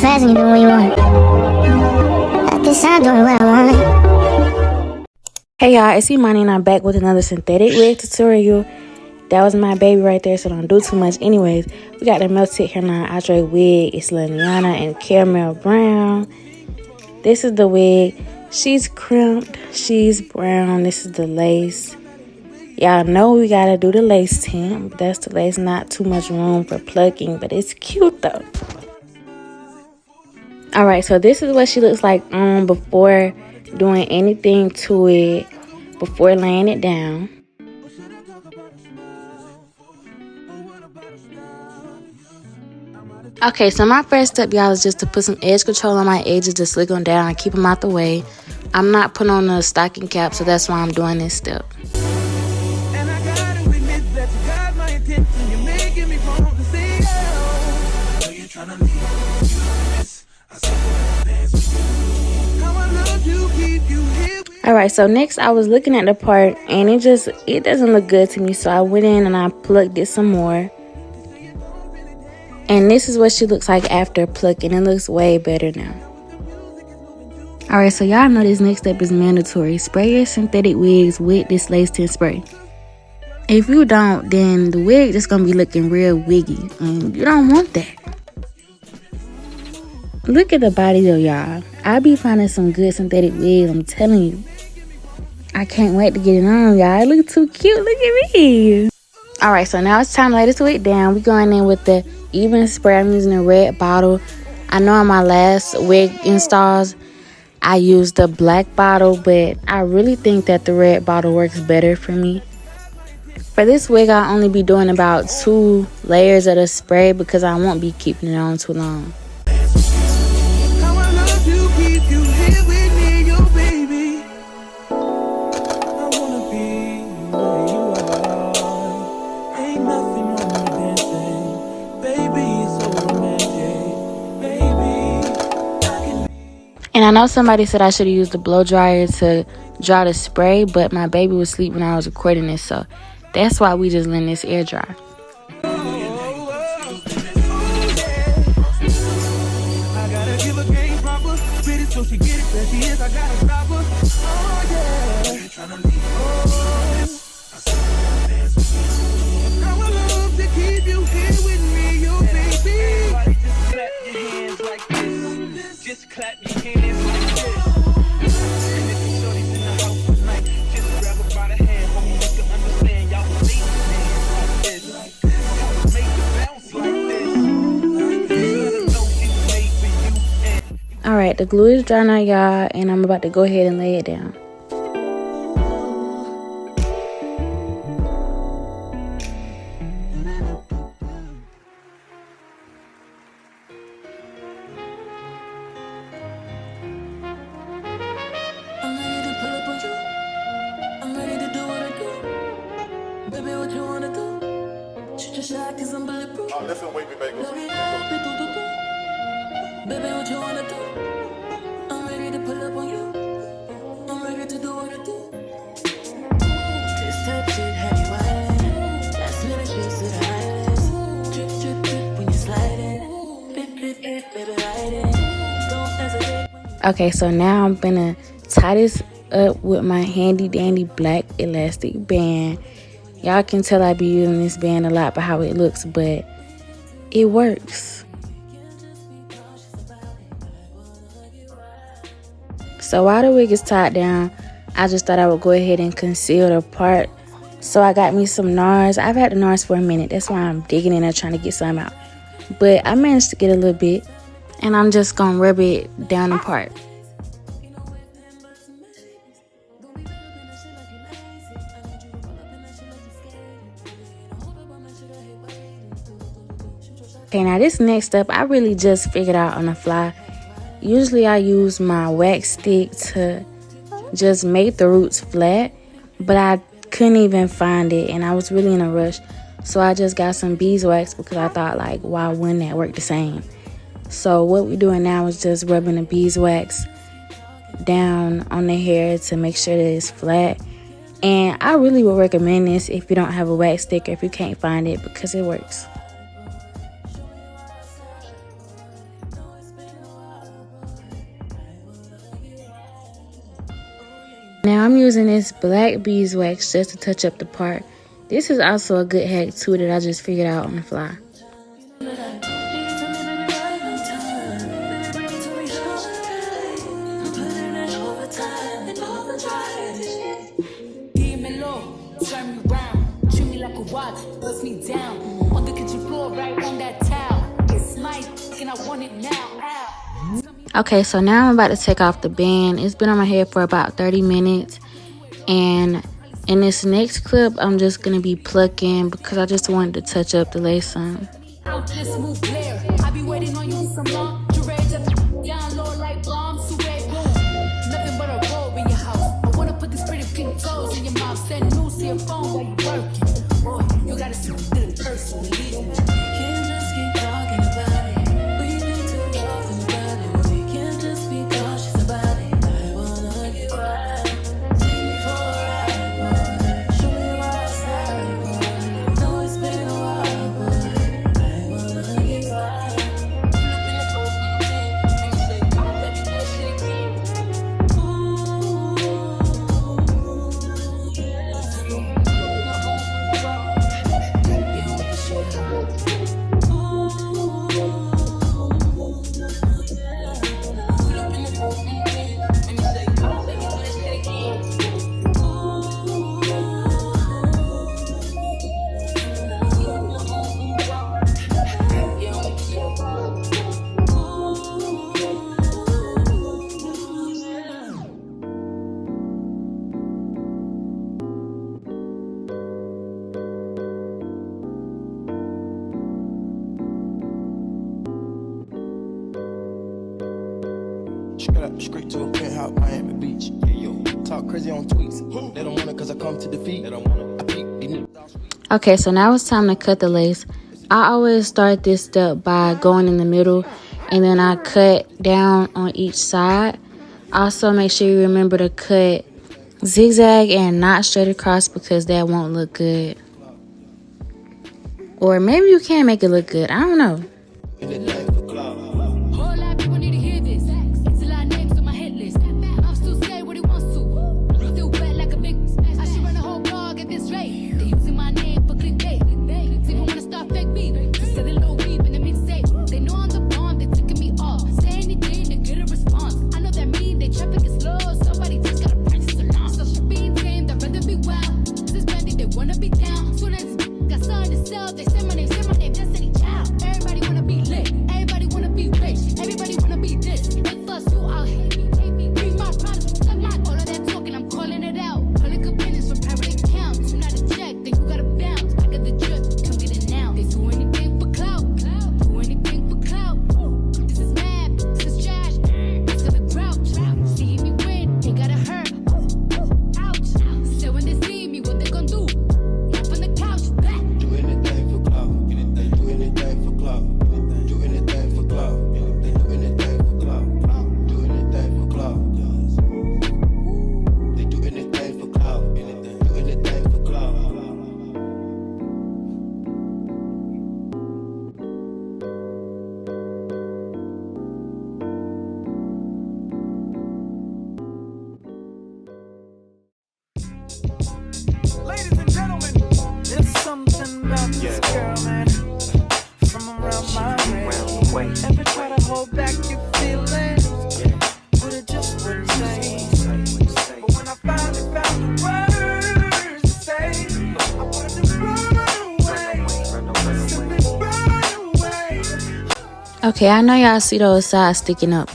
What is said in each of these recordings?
fast and you do what you want. At this time, doing what I want. Hey y'all, it's Imani and I'm back with another synthetic wig tutorial. That was my baby right there, so don't do too much. Anyways, we got the melted hairline Outre wig. It's Liliana and caramel brown. This is the wig. She's crimped. She's brown. This is the lace. Y'all know we gotta do the lace tint. That's the lace. Not too much room for plucking, but it's cute though. Alright, so this is what she looks like before doing anything to it, before laying it down. Okay, so my first step, y'all, is just to put some edge control on my edges to slick them down and keep them out the way. I'm not putting on a stocking cap, so that's why I'm doing this step. And I gotta admit that you got my attention. You're making me want to say, oh. So you're trying to leave this. I said, dance with you. How I love you, keep you here. Alright, so next I was looking at the part and it doesn't look good to me, so I went in and I plucked it some more. And this is what she looks like after plucking. It looks way better now. Alright, so y'all know this next step is mandatory. Spray your synthetic wigs with this lace tint spray. If you don't, then the wig just gonna be looking real wiggy, and you don't want that. Look at the body though, y'all. I be finding some good synthetic wigs, I'm telling you. I can't wait to get it on, y'all. It looks too cute. Look at me. Alright, so now it's time to lay this wig down. We going in with the Ebin spray. I'm using a red bottle. I know on my last wig installs, I used the black bottle, but I really think that the red bottle works better for me. For this wig, I'll only be doing about 2 layers of the spray because I won't be keeping it on too long. How I love you, keep you here with me, your baby. I wanna be where you are. Ain't nothing wrong with dancing. Baby, it's so romantic. Baby, I can be. And I know somebody said I should have used the blow dryer to dry the spray, but my baby was asleep when I was recording this, so that's why we just letting this air dry. So she get it, there she is, I gotta stop her. Oh yeah, tryna leave. How I love to keep you here with me, your baby. Just clap your hands like this. Just clap your hands like this. And if the shorty's in the house tonight, just grab her by the hand, homie, make her understand. Y'all will leave your hands like this. Y'all will make it bounce like this. You know she's made for you and Alright, the glue is dry now, y'all, and I'm about to go ahead and lay it down. I'm ready to pull up on you. I'm ready to do what I do. Baby, what you wanna do? Shoot your shot 'cause I'm bulletproof. Oh, listen, wait, baby. Love it up, do, do, do. Baby, what you wanna do? I'm ready to pull up on you. I'm ready to do what I do. This type shit have you wildin'. Last minute shit to the highest. Drip, drip, drip when you sliding. Bip, bip, bip, baby, ride it. Don't hesitate when you. Okay, so now I'm gonna tie this up with my handy dandy black elastic band. Y'all can tell I be using this band a lot by how it looks, but it works. So while the wig is tied down, I just thought I would go ahead and conceal the part. So I got me some Nars. I've had the Nars for a minute. That's why I'm digging in there trying to get some out. But I managed to get a little bit. And I'm just going to rub it down the part. Okay, now this next step, I really just figured out on the fly. Usually I use my wax stick to just make the roots flat, but I couldn't even find it and I was really in a rush. So I just got some beeswax because I thought, like, why wouldn't that work the same? So what we're doing now is just rubbing the beeswax down on the hair to make sure that it's flat. And I really would recommend this if you don't have a wax stick or if you can't find it, because it works. Now I'm using this black beeswax just to touch up the part. This is also a good hack too that I just figured out on the fly. Okay, so now I'm about to take off the band. It's been on my head for about 30 minutes. And in this next clip, I'm just going to be plucking because I just wanted to touch up the lace some. Straight to a penthouse, Miami Beach. Yo, talk crazy on tweets. They don't want it cause I come to defeat. They don't want it. Okay, so now it's time to cut the lace. I always start this step by going in the middle and then I cut down on each side. Also, make sure you remember to cut zigzag and not straight across because that won't look good. Or maybe you can make it look good. I don't know. Okay, I know y'all see those sides sticking up.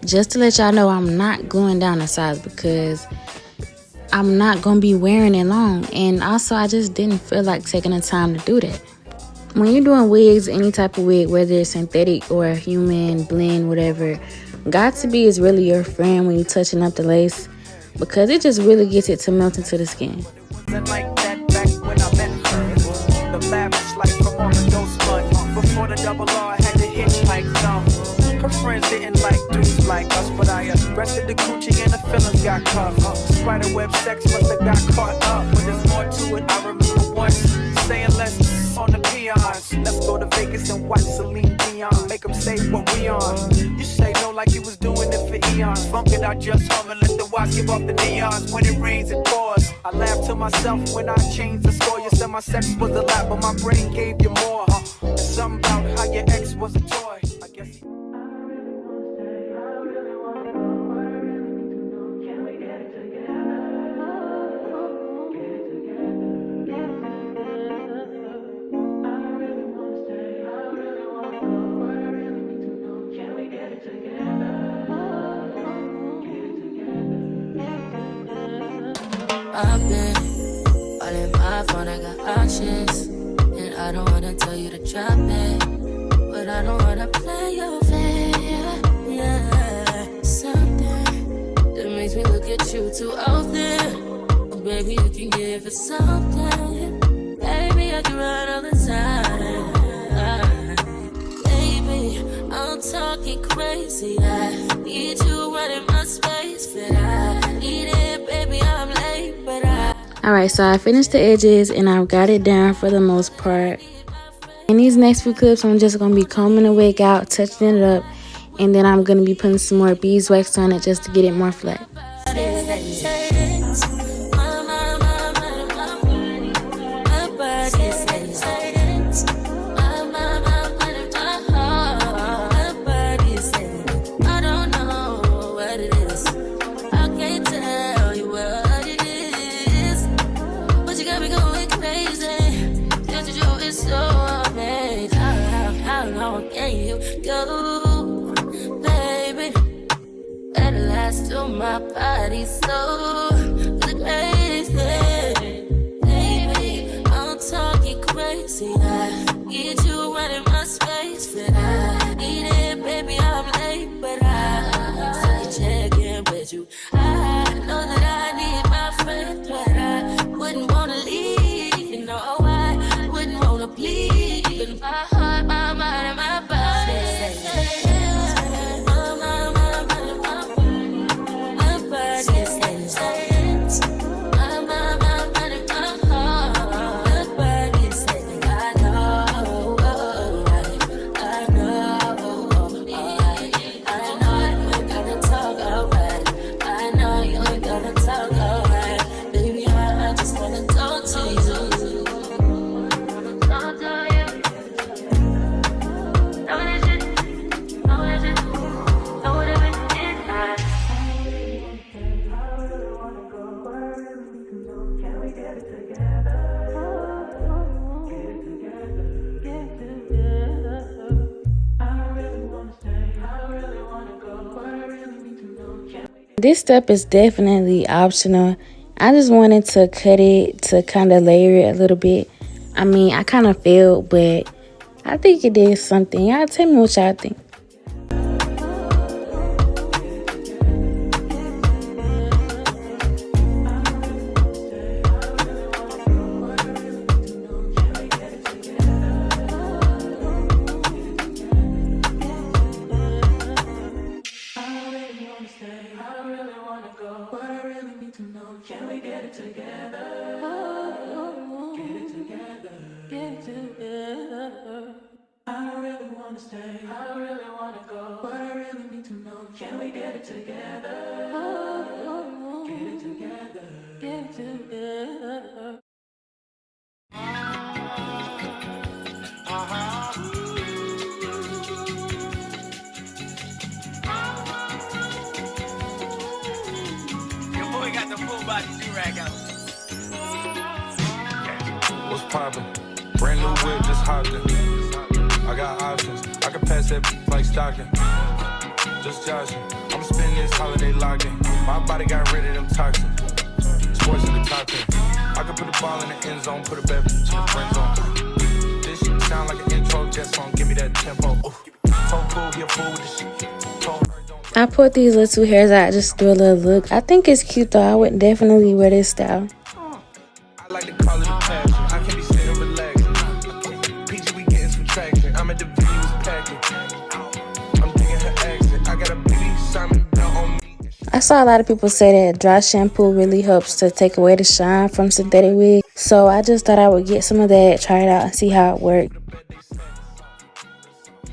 Just to let y'all know, I'm not gluing down the sides because I'm not going to be wearing it long. And also, I just didn't feel like taking the time to do that. When you're doing wigs, any type of wig, whether it's synthetic or human, blend, whatever, Got2b is really your friend when you're touching up the lace because it just really gets it to melt into the skin. Before the double R had to hitchhike some. Her friends didn't like dudes like us, but I arrested the coochie and the feelings got cuffed. Spiderweb sex must have got caught up, but there's more to it. I remember once saying let's on the peons. Let's go to Vegas and watch Celine Dion. Make them say what we on. You say no like you was doing it for eons. Funk it out just hum and let the watch give up the neons when it rains and pours. I laugh to myself when I change the score. You said my sex was a lot, but my brain gave you more. It's something about how your ex was a toy. I guess. I've been all in my phone, I got options. And I don't wanna tell you to drop it, but I don't wanna play your fair. Yeah, something that makes me look at you too out there. Oh, baby, you can give it something. Baby, I can run all the time. Baby, I'm talking crazy. I need you running my space, but I need it, baby, I'm late, but Alright, so I finished the edges and I've got it down for the most part. In these next few clips, I'm just going to be combing the wig out, touching it up, and then I'm going to be putting some more beeswax on it just to get it more flat. My body so crazy, baby. I'm talking crazy. I need you running my space, but I need it, baby. I'm late, but I still check in with you. I know that I need my friend, but I wouldn't wanna leave. You know, I wouldn't wanna bleed. Even my heart, my mind, and my body. This step is definitely optional. I just wanted to cut it to kind of layer it a little bit. I mean, I kind of failed, but I think it did something. Y'all tell me what y'all think. What's poppin'? Brand new whip, just hopped in. I got options. I can pass that like stocking. Just joshing. I'm spending this holiday locked in. My body got rid of them toxins. Sports in the top 10. I can put the ball in the end zone, put a bad to the friend zone. This shit sound like an intro jet song. Give me that tempo. So cool, he a fool with the shit. I put these little two hairs out just to do a little look. I think it's cute though. I would definitely wear this style. I like to call it a passion. I can be sitting relaxing. Peachy, we getting some traction. I'm at the videos packing. I'm digging her accent. I got a beauty Simon belt on me. I saw a lot of people say that dry shampoo really helps to take away the shine from synthetic wigs. So I just thought I would get some of that, try it out, and see how it worked.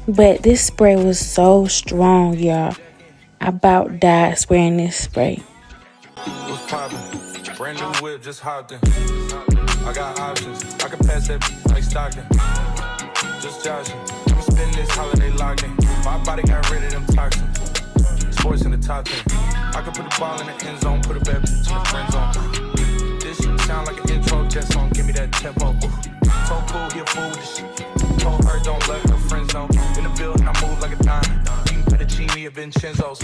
But this spray was so strong, y'all. I about died spraying this spray. What's poppin'? Brand new whip, just hopped in. I got options. I can pass that like stocking. Just joshing. I'ma spend this holiday locked in. My body got rid of them toxins. Sports in the top 10. I can put the ball in the end zone, put a bad bitch in the friend zone. This shit sound like an intro jet song. Give me that tempo. So cool, he a fool with this shit. Told her don't let her friends know. In the building, I move like a dime. You can put a genie of Vincenzo's.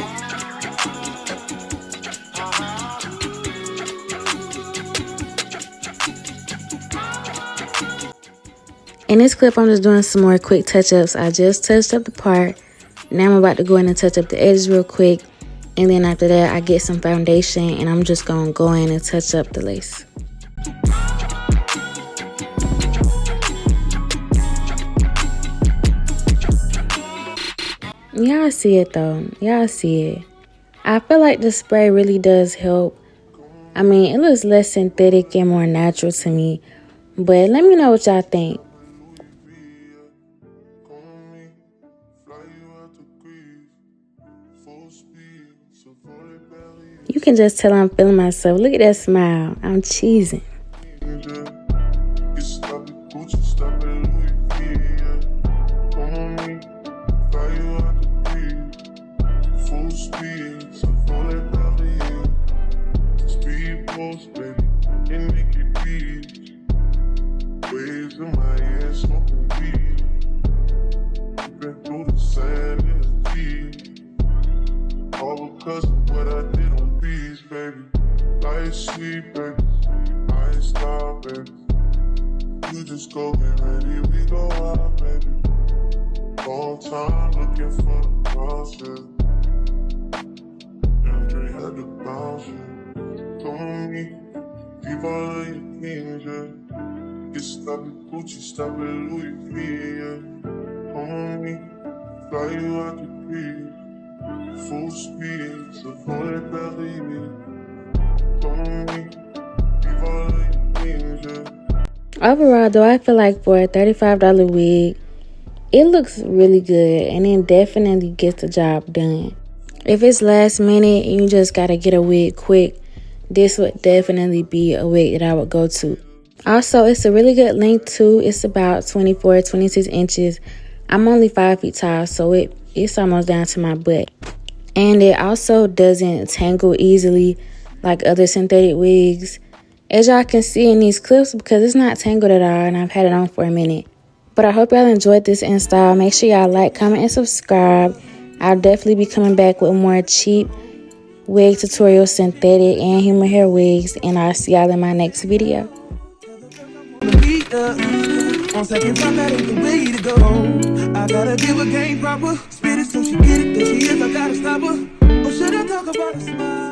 In this clip, I'm just doing some more quick touch-ups. I just touched up the part. Now I'm about to go in and touch up the edges real quick. And then after that, I get some foundation and I'm just going to go in and touch up the lace. Y'all see it though. Y'all see it. I feel like the spray really does help. I mean, it looks less synthetic and more natural to me. But let me know what y'all think. You can just tell I'm feeling myself. Look at that smile. I'm cheesing. All because of what I did on bees, baby. Life sweet, baby. I ain't stop, baby. You just go get ready, we go out, baby. Long time looking for the process. Andre had to bounce it. Told me, leave all of your things, yeah. Get stop at Gucci, stop at Louis V, yeah. Told me, fly you out the beach. Full speed, so pull it belly me. Overall though, I feel like for a $35 wig, it looks really good and it definitely gets the job done. If it's last minute and you just gotta get a wig quick, this would definitely be a wig that I would go to. Also, it's a really good length too. It's about 26 inches. I'm only 5 feet tall, so it's almost down to my butt. And it also doesn't tangle easily like other synthetic wigs. As y'all can see in these clips, because it's not tangled at all and I've had it on for a minute. But I hope y'all enjoyed this install. Make sure y'all like, comment, and subscribe. I'll definitely be coming back with more cheap wig tutorials, synthetic and human hair wigs. And I'll see y'all in my next video. On second time, that ain't the way to go. I gotta give a game proper. Spit it so she get it, there she is, I gotta stop her. Or should I talk about a smile?